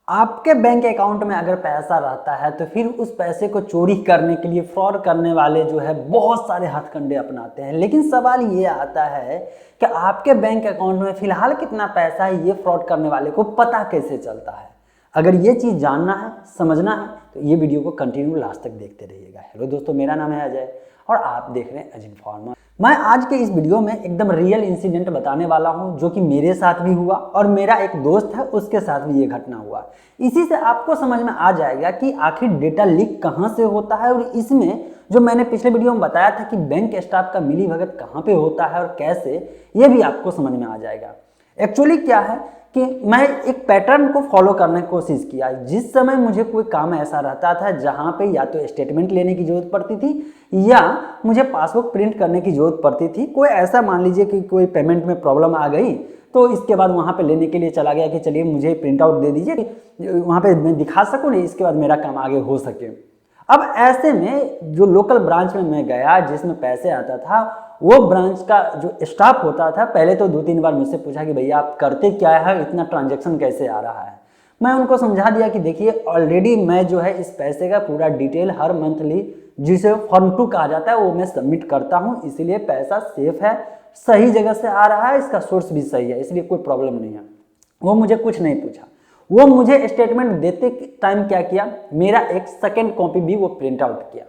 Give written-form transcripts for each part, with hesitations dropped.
आपके bank account में अगर पैसा रहता है तो फिर उस पैसे को चोरी करने के लिए फ्रॉड करने वाले जो है बहुत सारे हथकंडे अपनाते हैं। लेकिन सवाल ये आता है कि आपके बैंक अकाउंट में फिलहाल कितना पैसा है, ये फ्रॉड करने वाले को पता कैसे चलता है। अगर ये चीज़ जानना है, समझना है तो ये वीडियो को कंटिन्यू लास्ट तक देखते रहिएगा। हेलो दोस्तों, मेरा नाम है अजय और आप देख रहे हैं अजय इन्फॉर्मर। मैं आज के इस वीडियो में एकदम रियल इंसिडेंट बताने वाला हूं जो कि मेरे साथ भी हुआ और मेरा एक दोस्त है उसके साथ भी ये घटना हुआ। इसी से आपको समझ में आ जाएगा कि आखिर डेटा लीक कहां से होता है और इसमें जो मैंने पिछले वीडियो में बताया था कि बैंक स्टाफ का मिलीभगत कहां पे होता है और कैसे, ये भी आपको समझ में आ जाएगा। एक्चुअली क्या है कि मैं एक पैटर्न को फॉलो करने की कोशिश किया। जिस समय मुझे कोई काम ऐसा रहता था जहां पे या तो स्टेटमेंट लेने की जरूरत पड़ती थी या मुझे पासबुक प्रिंट करने की जरूरत पड़ती थी, कोई ऐसा मान लीजिए कि कोई पेमेंट में प्रॉब्लम आ गई तो इसके बाद वहां पे लेने के लिए चला गया कि चलिए मुझे प्रिंट आउट दे दीजिए, वहां पे मैं दिखा सकूँ नहीं, इसके बाद मेरा काम आगे हो सके। अब ऐसे में जो लोकल ब्रांच में मैं गया जिसमें पैसे आता था, वो ब्रांच का जो स्टाफ होता था पहले तो 2-3 बार मुझसे पूछा कि भैया आप करते क्या है, इतना ट्रांजैक्शन कैसे आ रहा है। मैं उनको समझा दिया कि देखिए ऑलरेडी मैं जो है इस पैसे का पूरा डिटेल हर मंथली जिसे फॉर्म 2 कहा जाता है वो मैं सबमिट करता हूँ, इसीलिए पैसा सेफ है, सही जगह से आ रहा है, इसका सोर्स भी सही है, इसलिए कोई प्रॉब्लम नहीं है। वो मुझे कुछ नहीं पूछा। वो मुझे स्टेटमेंट देते टाइम क्या किया, मेरा एक सेकेंड कॉपी भी वो प्रिंट आउट किया।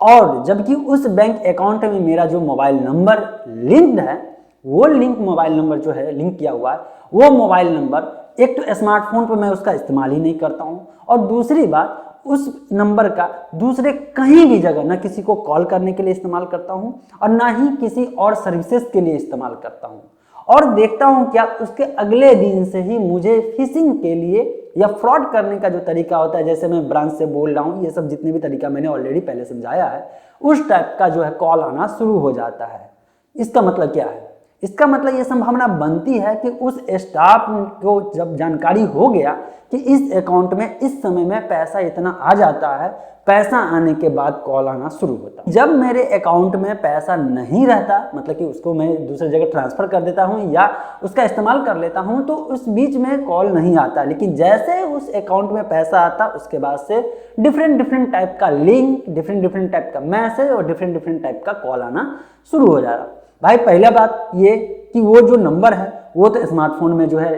और जबकि उस बैंक अकाउंट में मेरा जो मोबाइल नंबर लिंक्ड है, वो लिंक मोबाइल नंबर जो है लिंक किया हुआ है, वो मोबाइल नंबर एक तो स्मार्टफोन पर मैं उसका इस्तेमाल ही नहीं करता हूँ और दूसरी बात उस नंबर का दूसरे कहीं भी जगह ना किसी को कॉल करने के लिए इस्तेमाल करता हूँ और ना ही किसी और सर्विसेज के लिए इस्तेमाल करता हूँ। और देखता हूं क्या उसके अगले दिन से ही मुझे फिशिंग के लिए या फ्रॉड करने का जो तरीका होता है, जैसे मैं ब्रांच से बोल रहा हूं, ये सब जितने भी तरीका मैंने ऑलरेडी पहले समझाया है, उस टाइप का जो है कॉल आना शुरू हो जाता है। इसका मतलब क्या है? इसका मतलब ये संभावना बनती है कि उस स्टाफ को जब जानकारी हो गया कि इस अकाउंट में इस समय में पैसा इतना आ जाता है, पैसा आने के बाद कॉल आना शुरू होता है। जब मेरे अकाउंट में पैसा नहीं रहता, मतलब कि उसको मैं दूसरी जगह ट्रांसफर कर देता हूं या उसका इस्तेमाल कर लेता हूं, तो उस बीच में कॉल नहीं आता। लेकिन जैसे उस अकाउंट में पैसा आता उसके बाद से डिफरेंट टाइप का लिंक, डिफरेंट टाइप का मैसेज और डिफरेंट टाइप का कॉल आना शुरू हो जाता। भाई पहला बात ये कि वो जो नंबर है वो तो स्मार्टफोन में जो है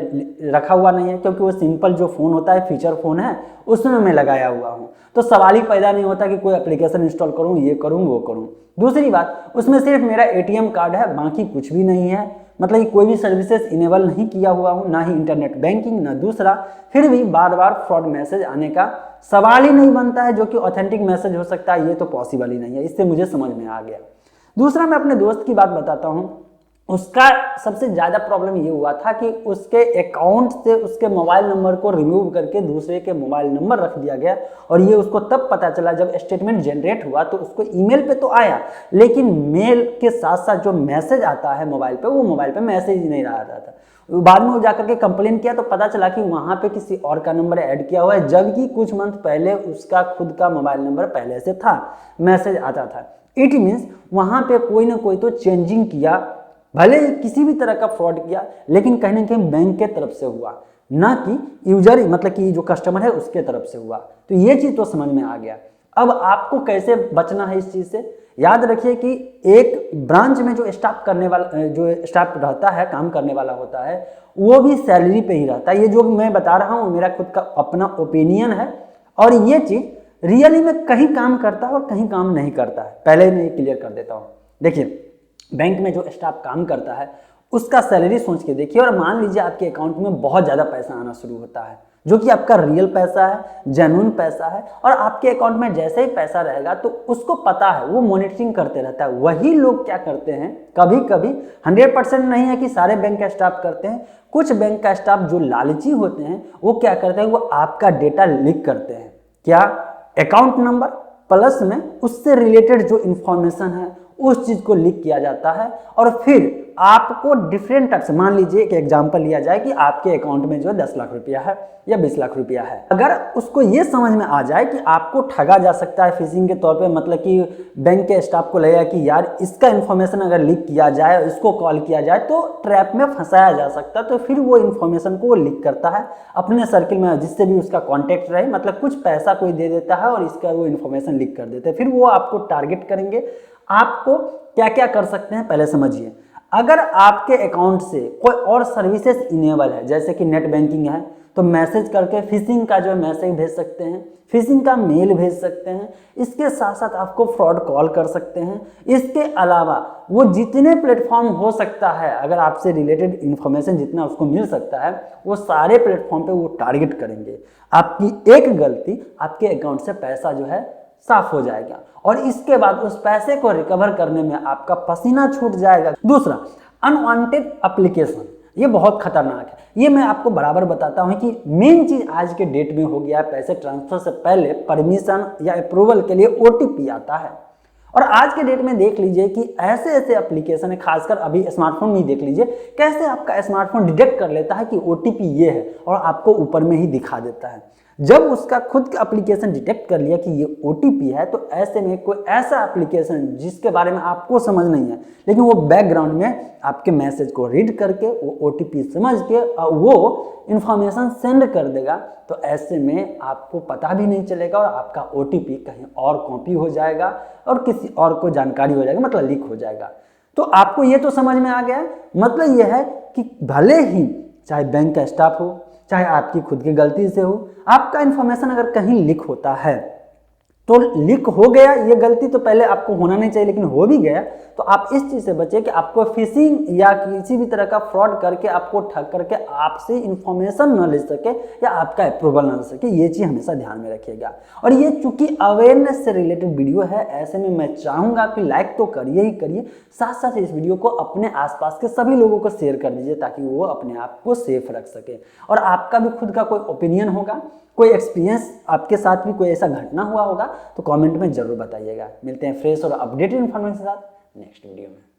रखा हुआ नहीं है, क्योंकि वो सिंपल जो फ़ोन होता है, फीचर फ़ोन है, उसमें मैं लगाया हुआ हूँ, तो सवाल ही पैदा नहीं होता कि कोई एप्लीकेशन इंस्टॉल करूँ, ये करूँ, वो करूँ। दूसरी बात, उसमें सिर्फ मेरा ATM कार्ड है, बाकी कुछ भी नहीं है, मतलब कि कोई भी सर्विसेज इनेबल नहीं किया हुआ हूँ, ना ही इंटरनेट बैंकिंग ना दूसरा। फिर भी बार बार फ्रॉड मैसेज आने का सवाल ही नहीं बनता है, जो कि ऑथेंटिक मैसेज हो सकता है, ये तो पॉसिबल ही नहीं है। इससे मुझे समझ में आ गया। दूसरा, मैं अपने दोस्त की बात बताता हूँ। उसका सबसे ज़्यादा प्रॉब्लम ये हुआ था कि उसके अकाउंट से उसके मोबाइल नंबर को रिमूव करके दूसरे के मोबाइल नंबर रख दिया गया और ये उसको तब पता चला जब स्टेटमेंट जनरेट हुआ, तो उसको ईमेल पे तो आया, लेकिन मेल के साथ साथ जो मैसेज आता है मोबाइल पे, वो मोबाइल पे मैसेज ही नहीं रहा था। बाद में वो जाकर के कंप्लेन किया तो पता चला कि वहाँ पे किसी और का नंबर ऐड किया हुआ है, जबकि कुछ मंथ पहले उसका खुद का मोबाइल नंबर पहले से था, मैसेज आता था। इट मीन्स वहाँ पे कोई ना कोई तो चेंजिंग किया, भले किसी भी तरह का फ्रॉड किया, लेकिन कहीं ना कहीं बैंक के तरफ से हुआ, ना कि यूजर मतलब कि जो कस्टमर है उसके तरफ से हुआ। तो ये चीज़ तो समझ में आ गया। अब आपको कैसे बचना है इस चीज़ से? याद रखिए कि एक ब्रांच में जो स्टाफ करने वाला, जो स्टाफ रहता है, काम करने वाला होता है, वो भी सैलरी पे ही रहता है। ये जो मैं बता रहा हूँ मेरा खुद का अपना ओपिनियन है और ये चीज़ रियली में कहीं काम करता है और कहीं काम नहीं करता है। पहले मैं ये क्लियर कर देता हूँ। देखिए, बैंक में जो स्टाफ काम करता है उसका सैलरी सोच के देखिए, और मान लीजिए आपके अकाउंट में बहुत ज़्यादा पैसा आना शुरू होता है, जो कि आपका रियल पैसा है, जेन्युइन पैसा है, और आपके अकाउंट में जैसे ही पैसा रहेगा तो उसको पता है, वो मॉनिटरिंग करते रहता है। वही लोग क्या करते हैं, कभी कभी 100% नहीं है कि सारे बैंक का स्टाफ करते हैं, कुछ बैंक का स्टाफ जो लालची होते हैं वो क्या करते हैं, वो आपका डेटा लीक करते हैं। क्या? अकाउंट नंबर प्लस में उससे रिलेटेड जो इंफॉर्मेशन है उस चीज़ को लीक किया जाता है और फिर आपको डिफरेंट टाइप से, मान लीजिए एक एग्जांपल लिया जाए कि आपके अकाउंट में जो है 10 लाख रुपया है या 20 लाख रुपया है, अगर उसको ये समझ में आ जाए कि आपको ठगा जा सकता है फिशिंग के तौर पे, मतलब कि बैंक के स्टाफ को लगेगा कि यार इसका इन्फॉर्मेशन अगर लीक किया जाए, इसको कॉल किया जाए तो ट्रैप में फंसाया जा सकता है, तो फिर वो इन्फॉर्मेशन को लीक करता है अपने सर्किल में, जिससे भी उसका कॉन्टैक्ट रहे, मतलब कुछ पैसा कोई दे देता है और इसका वो इन्फॉर्मेशन लीक कर देते हैं, फिर वो आपको टारगेट करेंगे। आपको क्या क्या कर सकते हैं पहले समझिए। अगर आपके अकाउंट से कोई और सर्विसेज इनेबल है, जैसे कि नेट बैंकिंग है, तो मैसेज करके फिशिंग का जो मैसेज भेज सकते हैं, फिशिंग का मेल भेज सकते हैं, इसके साथ साथ आपको फ्रॉड कॉल कर सकते हैं। इसके अलावा वो जितने प्लेटफॉर्म हो सकता है, अगर आपसे रिलेटेड इन्फॉर्मेशन जितना उसको मिल सकता है, वो सारे प्लेटफॉर्म पे वो टारगेट करेंगे। आपकी एक गलती, आपके अकाउंट से पैसा जो है साफ हो जाएगा और इसके बाद उस पैसे को रिकवर करने में आपका पसीना छूट जाएगा। दूसरा, अनवांटेड एप्लीकेशन, ये बहुत खतरनाक है। ये मैं आपको बराबर बताता हूं कि मेन चीज आज के डेट में हो गया है, पैसे ट्रांसफर से पहले परमिशन या अप्रूवल के लिए ओटीपी आता है। और आज के डेट में देख लीजिए कि ऐसे ऐसे एप्लीकेशन है, खासकर अभी स्मार्टफोन में देख लीजिए कैसे आपका स्मार्टफोन डिटेक्ट कर लेता है कि ओटीपी ये है और आपको ऊपर में ही दिखा देता है। जब उसका खुद का एप्लीकेशन डिटेक्ट कर लिया कि ये ओटीपी है, तो ऐसे में कोई ऐसा एप्लीकेशन जिसके बारे में आपको समझ नहीं है, लेकिन वो बैकग्राउंड में आपके मैसेज को रीड करके वो ओटीपी समझ के वो इंफॉर्मेशन सेंड कर देगा, तो ऐसे में आपको पता भी नहीं चलेगा और आपका ओटीपी कहीं और कॉपी हो जाएगा और किसी और को जानकारी हो जाएगा, मतलब लीक हो जाएगा। तो आपको ये तो समझ में आ गया। मतलब ये है कि भले ही चाहे बैंक का स्टाफ हो, चाहे आपकी खुद की गलती से हो, आपका इंफॉर्मेशन अगर कहीं लीक होता है तो लीक हो गया, ये गलती तो पहले आपको होना नहीं चाहिए, लेकिन हो भी गया, तो आप इस चीज से बचे कि आपको फिशिंग या किसी भी तरह का फ्रॉड करके आपको ठग करके आपसे इंफॉर्मेशन न ले सके या आपका अप्रूवल न ले सके। ये चीज हमेशा ध्यान में रखिएगा। और ये चूंकि अवेयरनेस से रिलेटेड वीडियो है, ऐसे में मैं चाहूंगा कि लाइक तो करिए ही करिए, साथ साथ इस वीडियो को अपने आसपास के सभी लोगों को शेयर कर दीजिए ताकि वो अपने आप को सेफ रख सके। और आपका भी खुद का कोई ओपिनियन होगा, कोई एक्सपीरियंस, आपके साथ भी कोई ऐसा घटना हुआ होगा, तो कमेंट में जरूर बताइएगा। मिलते हैं फ्रेश और अपडेटेड इन्फॉर्मेशन के साथ नेक्स्ट वीडियो में।